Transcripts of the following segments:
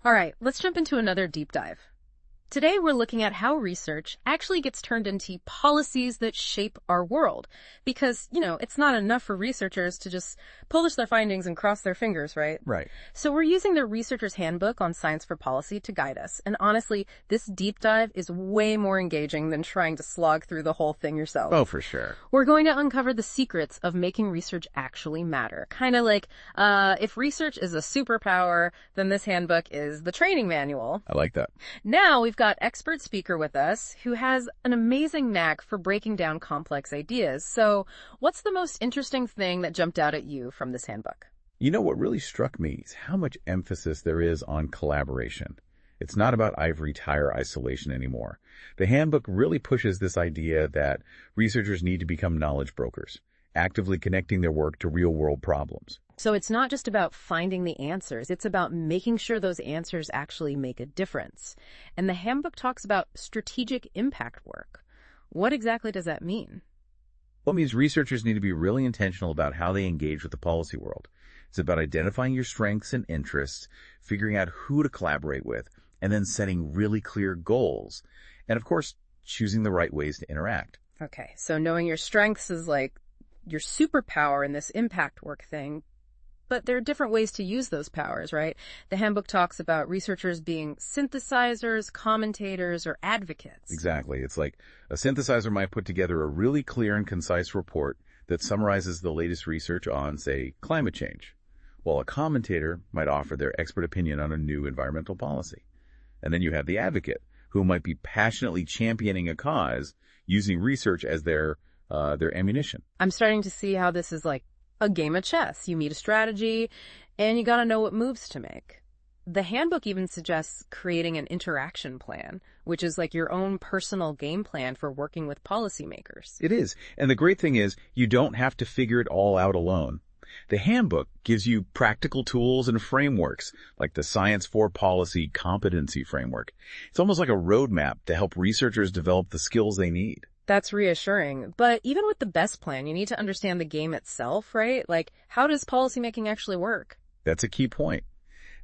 All right, let's jump into another deep dive. Today, we're looking at how research actually gets turned into policies that shape our world. Because, it's not enough for researchers to just publish their findings and cross their fingers, right? Right. So we're using the Researcher's Handbook on Science for Policy to guide us. And honestly, this deep dive is way more engaging than trying to slog through the whole thing yourself. Oh, for sure. We're going to uncover the secrets of making research actually matter. Kind of like, if research is a superpower, then this handbook is the training manual. I like that. Now we've got expert speaker with us who has an amazing knack for breaking down complex ideas. So what's the most interesting thing that jumped out at you from this handbook? What really struck me is how much emphasis there is on collaboration. It's not about ivory tower isolation anymore. The handbook really pushes this idea that researchers need to become knowledge brokers, actively connecting their work to real-world problems. So it's not just about finding the answers, it's about making sure those answers actually make a difference. And the handbook talks about strategic impact work. What exactly does that mean? Well, it means researchers need to be really intentional about how they engage with the policy world. It's about identifying your strengths and interests, figuring out who to collaborate with, and then setting really clear goals. And of course, choosing the right ways to interact. Okay, so knowing your strengths is like your superpower in this impact work thing. But there are different ways to use those powers, right? The handbook talks about researchers being synthesizers, commentators, or advocates. Exactly. It's like a synthesizer might put together a really clear and concise report that summarizes the latest research on, say, climate change, while a commentator might offer their expert opinion on a new environmental policy. And then you have the advocate, who might be passionately championing a cause using research as their ammunition. I'm starting to see how this is like a game of chess. You meet a strategy, and you gotta know what moves to make. The handbook even suggests creating an interaction plan, which is like your own personal game plan for working with policymakers. It is. And the great thing is, you don't have to figure it all out alone. The handbook gives you practical tools and frameworks, like the Science for Policy Competency Framework. It's almost like a roadmap to help researchers develop the skills they need. That's reassuring. But even with the best plan, you need to understand the game itself, right? Like, how does policymaking actually work? That's a key point.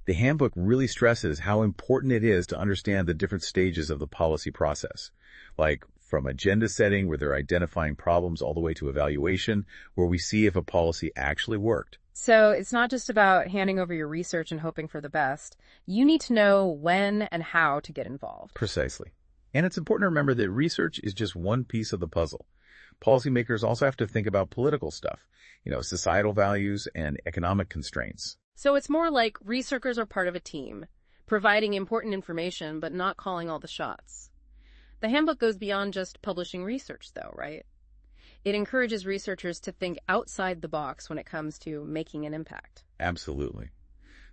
The handbook really stresses how important it is to understand the different stages of the policy process, like from agenda setting, where they're identifying problems, all the way to evaluation, where we see if a policy actually worked. So it's not just about handing over your research and hoping for the best. You need to know when and how to get involved. Precisely. And it's important to remember that research is just one piece of the puzzle. Policymakers also have to think about political stuff, societal values and economic constraints. So it's more like researchers are part of a team, providing important information but not calling all the shots. The handbook goes beyond just publishing research, though, right? It encourages researchers to think outside the box when it comes to making an impact. Absolutely.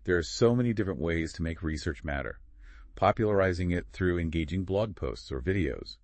There are so many different ways to make research matter. Popularizing it through engaging blog posts or videos,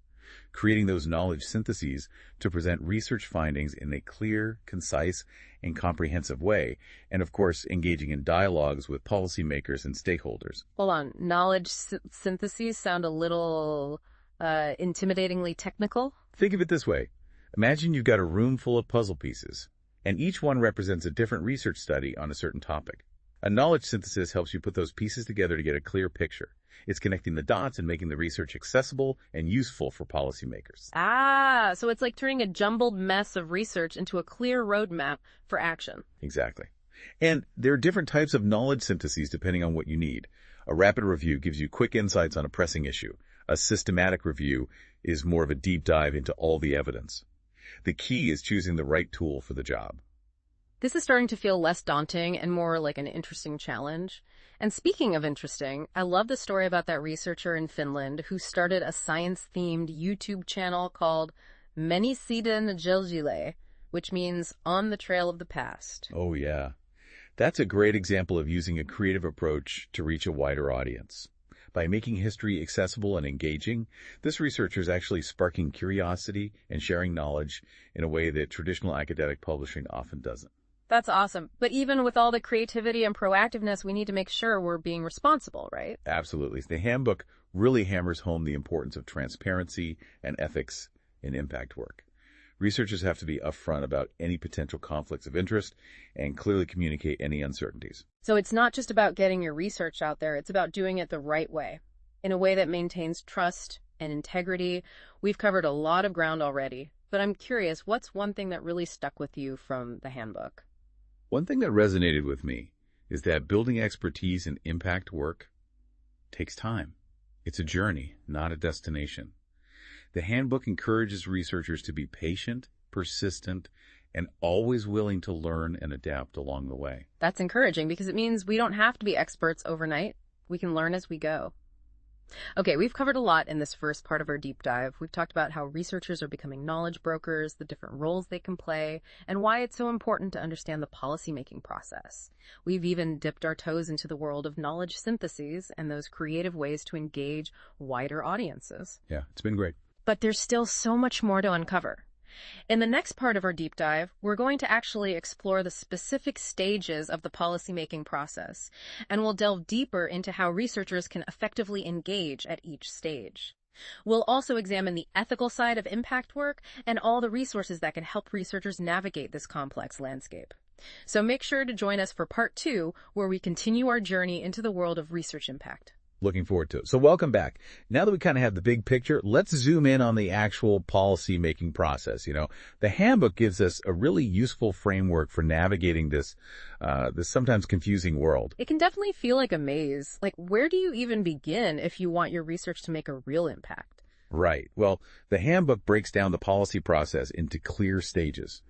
creating those knowledge syntheses to present research findings in a clear, concise, and comprehensive way, and of course, engaging in dialogues with policymakers and stakeholders. Hold on, knowledge syntheses sound a little intimidatingly technical? Think of it this way. Imagine you've got a room full of puzzle pieces, and each one represents a different research study on a certain topic. A knowledge synthesis helps you put those pieces together to get a clear picture. It's connecting the dots and making the research accessible and useful for policymakers. Ah, so it's like turning a jumbled mess of research into a clear roadmap for action. Exactly. And there are different types of knowledge syntheses depending on what you need. A rapid review gives you quick insights on a pressing issue. A systematic review is more of a deep dive into all the evidence. The key is choosing the right tool for the job. This is starting to feel less daunting and more like an interesting challenge. And speaking of interesting, I love the story about that researcher in Finland who started a science-themed YouTube channel called Menisiden Jelgile, which means on the trail of the past. Oh, yeah. That's a great example of using a creative approach to reach a wider audience. By making history accessible and engaging, this researcher is actually sparking curiosity and sharing knowledge in a way that traditional academic publishing often doesn't. That's awesome. But even with all the creativity and proactiveness, we need to make sure we're being responsible, right? Absolutely. The handbook really hammers home the importance of transparency and ethics in impact work. Researchers have to be upfront about any potential conflicts of interest and clearly communicate any uncertainties. So it's not just about getting your research out there, it's about doing it the right way, in a way that maintains trust and integrity. We've covered a lot of ground already, but I'm curious, what's one thing that really stuck with you from the handbook? One thing that resonated with me is that building expertise in impact work takes time. It's a journey, not a destination. The handbook encourages researchers to be patient, persistent, and always willing to learn and adapt along the way. That's encouraging because it means we don't have to be experts overnight. We can learn as we go. Okay, we've covered a lot in this first part of our deep dive. We've talked about how researchers are becoming knowledge brokers, the different roles they can play, and why it's so important to understand the policymaking process. We've even dipped our toes into the world of knowledge syntheses and those creative ways to engage wider audiences. Yeah, it's been great. But there's still so much more to uncover. In the next part of our deep dive, we're going to actually explore the specific stages of the policymaking process, and we'll delve deeper into how researchers can effectively engage at each stage. We'll also examine the ethical side of impact work and all the resources that can help researchers navigate this complex landscape. So make sure to join us for part 2, where we continue our journey into the world of research impact. Looking forward to it. So welcome back. Now that we kind of have the big picture, let's zoom in on the actual policy-making process. The handbook gives us a really useful framework for navigating this sometimes confusing world. It can definitely feel like a maze. Like, where do you even begin if you want your research to make a real impact? Right. Well, the handbook breaks down the policy process into clear stages.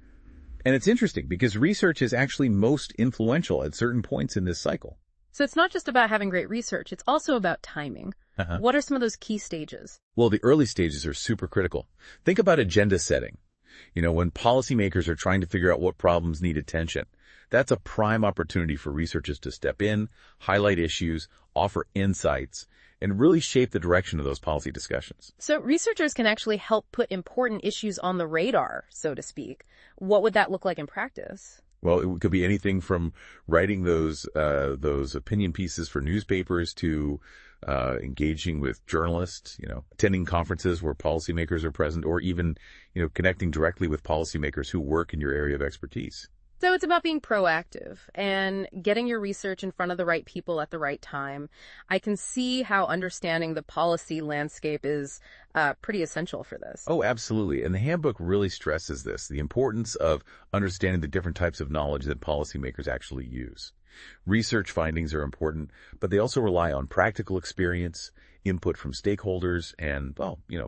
And it's interesting because research is actually most influential at certain points in this cycle. So it's not just about having great research, it's also about timing. What are some of those key stages? Well, the early stages are super critical. Think about agenda setting. When policymakers are trying to figure out what problems need attention, that's a prime opportunity for researchers to step in, highlight issues, offer insights, and really shape the direction of those policy discussions. So researchers can actually help put important issues on the radar, so to speak. What would that look like in practice? Well, it could be anything from writing those opinion pieces for newspapers to engaging with journalists, attending conferences where policymakers are present, or even, connecting directly with policymakers who work in your area of expertise. So it's about being proactive and getting your research in front of the right people at the right time. I can see how understanding the policy landscape is pretty essential for this. Oh, absolutely. And the handbook really stresses this, the importance of understanding the different types of knowledge that policymakers actually use. Research findings are important, but they also rely on practical experience, input from stakeholders, and,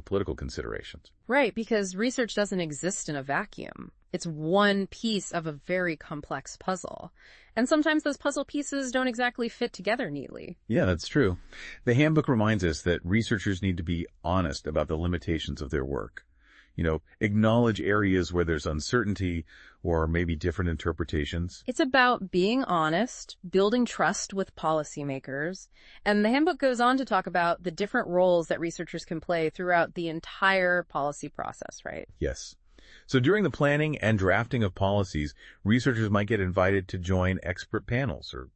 political considerations. Right, because research doesn't exist in a vacuum. It's one piece of a very complex puzzle. And sometimes those puzzle pieces don't exactly fit together neatly. Yeah, that's true. The handbook reminds us that researchers need to be honest about the limitations of their work. Acknowledge areas where there's uncertainty or maybe different interpretations. It's about being honest, building trust with policymakers, and the handbook goes on to talk about the different roles that researchers can play throughout the entire policy process, right? Yes. So during the planning and drafting of policies, researchers might get invited to join expert panels or,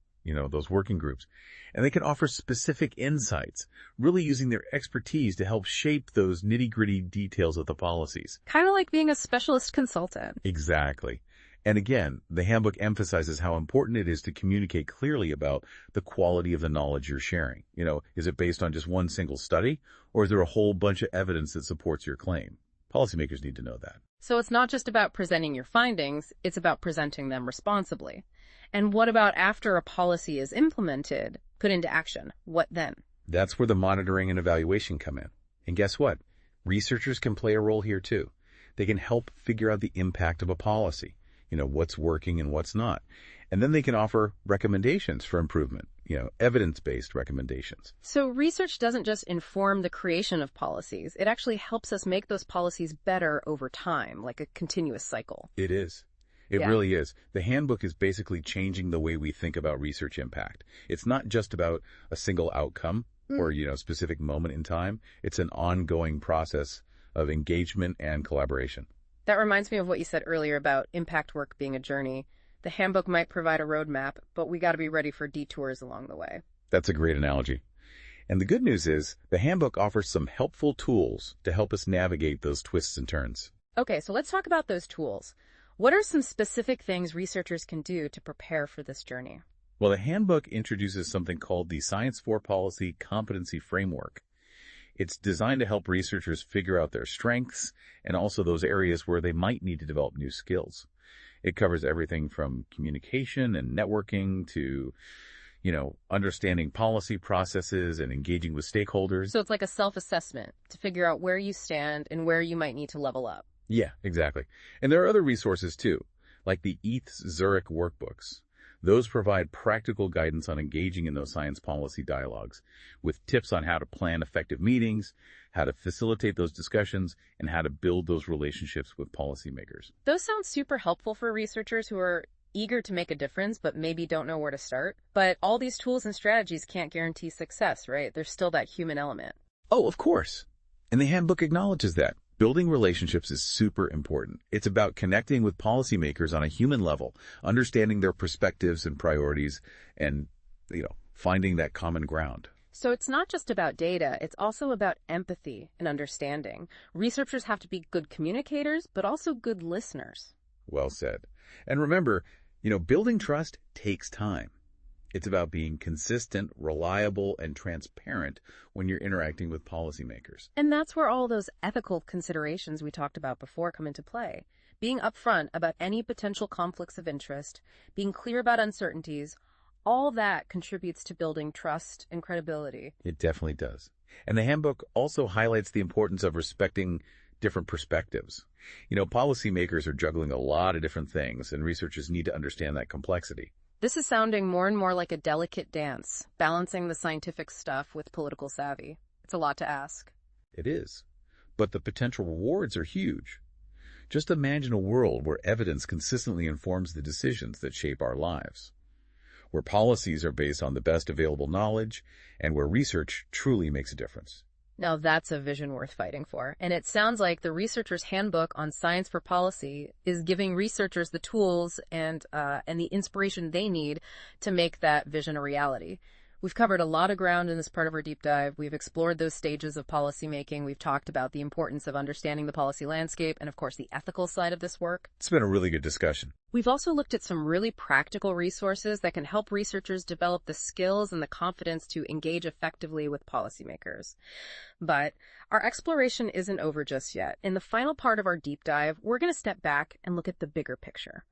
those working groups. And they can offer specific insights, really using their expertise to help shape those nitty-gritty details of the policies. Kind of like being a specialist consultant. Exactly. And again, the handbook emphasizes how important it is to communicate clearly about the quality of the knowledge you're sharing. Is it based on just one single study, or is there a whole bunch of evidence that supports your claim? Policymakers need to know that. So it's not just about presenting your findings, it's about presenting them responsibly. And what about after a policy is implemented, put into action? What then? That's where the monitoring and evaluation come in. And guess what? Researchers can play a role here too. They can help figure out the impact of a policy, what's working and what's not. And then they can offer recommendations for improvement, evidence-based recommendations. So research doesn't just inform the creation of policies. It actually helps us make those policies better over time, like a continuous cycle. It is. It really is. The handbook is basically changing the way we think about research impact. It's not just about a single outcome or, specific moment in time. It's an ongoing process of engagement and collaboration. That reminds me of what you said earlier about impact work being a journey. The handbook might provide a roadmap, but we got to be ready for detours along the way. That's a great analogy. And the good news is the handbook offers some helpful tools to help us navigate those twists and turns. Okay, so let's talk about those tools. What are some specific things researchers can do to prepare for this journey? Well, the handbook introduces something called the Science for Policy Competency Framework. It's designed to help researchers figure out their strengths and also those areas where they might need to develop new skills. It covers everything from communication and networking to, understanding policy processes and engaging with stakeholders. So it's like a self-assessment to figure out where you stand and where you might need to level up. Yeah, exactly. And there are other resources too, like the ETH's Zurich workbooks. Those provide practical guidance on engaging in those science policy dialogues, with tips on how to plan effective meetings, how to facilitate those discussions, and how to build those relationships with policymakers. Those sound super helpful for researchers who are eager to make a difference but maybe don't know where to start. But all these tools and strategies can't guarantee success, right? There's still that human element. Oh, of course. And the handbook acknowledges that. Building relationships is super important. It's about connecting with policymakers on a human level, understanding their perspectives and priorities, and, finding that common ground. So it's not just about data, it's also about empathy and understanding. Researchers have to be good communicators, but also good listeners. Well said. And remember, building trust takes time. It's about being consistent, reliable, and transparent when you're interacting with policymakers. And that's where all those ethical considerations we talked about before come into play. Being upfront about any potential conflicts of interest, being clear about uncertainties, all that contributes to building trust and credibility. It definitely does. And the handbook also highlights the importance of respecting different perspectives. Policymakers are juggling a lot of different things, and researchers need to understand that complexity. This is sounding more and more like a delicate dance, balancing the scientific stuff with political savvy. It's a lot to ask. It is. But the potential rewards are huge. Just imagine a world where evidence consistently informs the decisions that shape our lives, where policies are based on the best available knowledge, and where research truly makes a difference. Now that's a vision worth fighting for. And it sounds like the Researcher's Handbook on Science for Policy is giving researchers the tools and the inspiration they need to make that vision a reality. We've covered a lot of ground in this part of our deep dive. We've explored those stages of policymaking. We've talked about the importance of understanding the policy landscape and, of course, the ethical side of this work. It's been a really good discussion. We've also looked at some really practical resources that can help researchers develop the skills and the confidence to engage effectively with policymakers. But our exploration isn't over just yet. In the final part of our deep dive, we're going to step back and look at the bigger picture.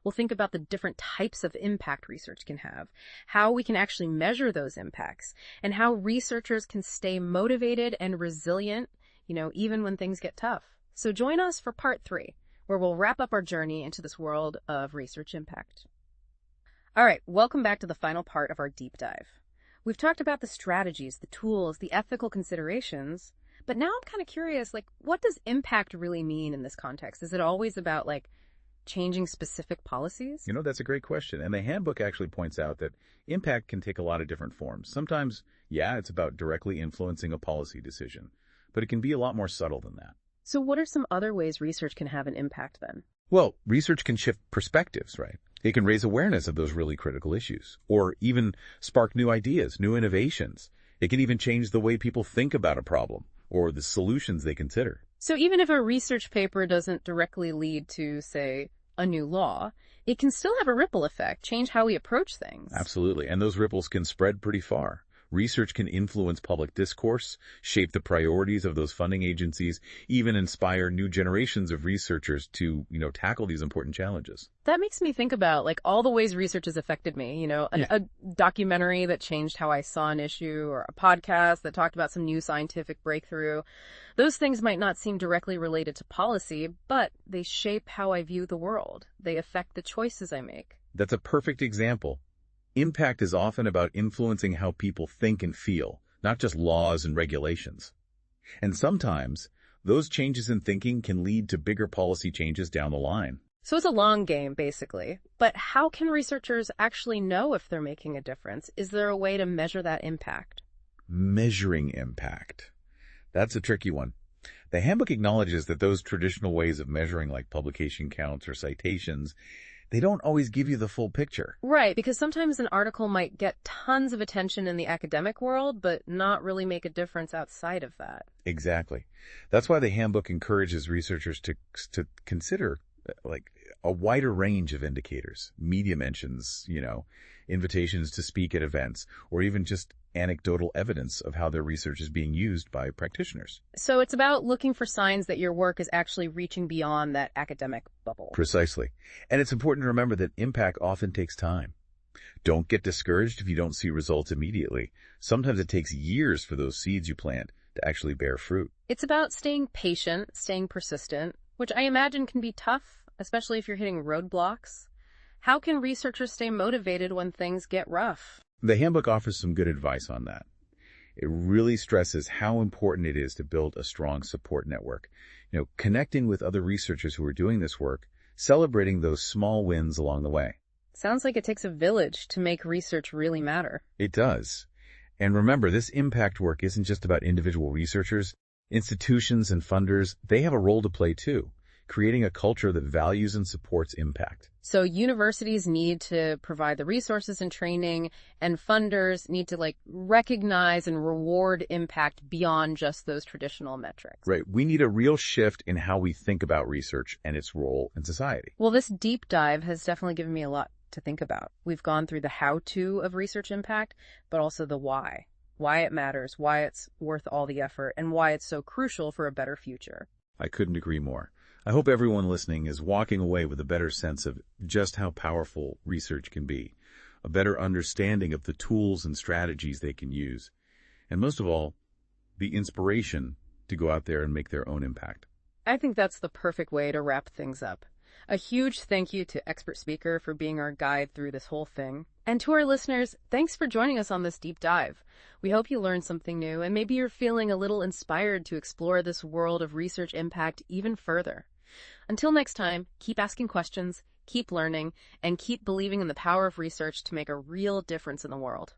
We'll think about the different types of impact research can have, how we can actually measure those impacts, and how researchers can stay motivated and resilient, even when things get tough. So join us for part 3, where we'll wrap up our journey into this world of research impact. All right, welcome back to the final part of our deep dive. We've talked about the strategies, the tools, the ethical considerations, but now I'm kind of curious, what does impact really mean in this context? Is it always about, changing specific policies? That's a great question. And the handbook actually points out that impact can take a lot of different forms. Sometimes, it's about directly influencing a policy decision, but it can be a lot more subtle than that. So what are some other ways research can have an impact then? Well, research can shift perspectives, right? It can raise awareness of those really critical issues, or even spark new ideas, new innovations. It can even change the way people think about a problem or the solutions they consider. So even if a research paper doesn't directly lead to, say, a new law, it can still have a ripple effect, change how we approach things. Absolutely. And those ripples can spread pretty far. Research can influence public discourse, shape the priorities of those funding agencies, even inspire new generations of researchers to, tackle these important challenges. That makes me think about all the ways research has affected me, a documentary that changed how I saw an issue, or a podcast that talked about some new scientific breakthrough. Those things might not seem directly related to policy, but they shape how I view the world. They affect the choices I make. That's a perfect example. Impact is often about influencing how people think and feel, not just laws and regulations. And sometimes, those changes in thinking can lead to bigger policy changes down the line. So it's a long game, basically. But how can researchers actually know if they're making a difference? Is there a way to measure that impact? Measuring impact. That's a tricky one. The handbook acknowledges that those traditional ways of measuring, like publication counts or citations, They don't always give you the full picture. Right, because sometimes an article might get tons of attention in the academic world, but not really make a difference outside of that. Exactly. That's why the handbook encourages researchers to consider like a wider range of indicators, media mentions, invitations to speak at events, or even just anecdotal evidence of how their research is being used by practitioners. So it's about looking for signs that your work is actually reaching beyond that academic bubble. Precisely. And it's important to remember that impact often takes time. Don't get discouraged if you don't see results immediately. Sometimes it takes years for those seeds you plant to actually bear fruit. It's about staying patient, staying persistent, which I imagine can be tough, especially if you're hitting roadblocks. How can researchers stay motivated when things get rough? The handbook offers some good advice on that. It really stresses how important it is to build a strong support network. Connecting with other researchers who are doing this work, celebrating those small wins along the way. Sounds like it takes a village to make research really matter. It does. And remember, this impact work isn't just about individual researchers. Institutions and funders, they have a role to play too, creating a culture that values and supports impact. So universities need to provide the resources and training, and funders need to recognize and reward impact beyond just those traditional metrics. Right. We need a real shift in how we think about research and its role in society. Well, this deep dive has definitely given me a lot to think about. We've gone through the how-to of research impact, but also the why. Why it matters, why it's worth all the effort, and why it's so crucial for a better future. I couldn't agree more. I hope everyone listening is walking away with a better sense of just how powerful research can be, a better understanding of the tools and strategies they can use, and most of all, the inspiration to go out there and make their own impact. I think that's the perfect way to wrap things up. A huge thank you to Expert Speaker for being our guide through this whole thing. And to our listeners, thanks for joining us on this deep dive. We hope you learned something new, and maybe you're feeling a little inspired to explore this world of research impact even further. Until next time, keep asking questions, keep learning, and keep believing in the power of research to make a real difference in the world.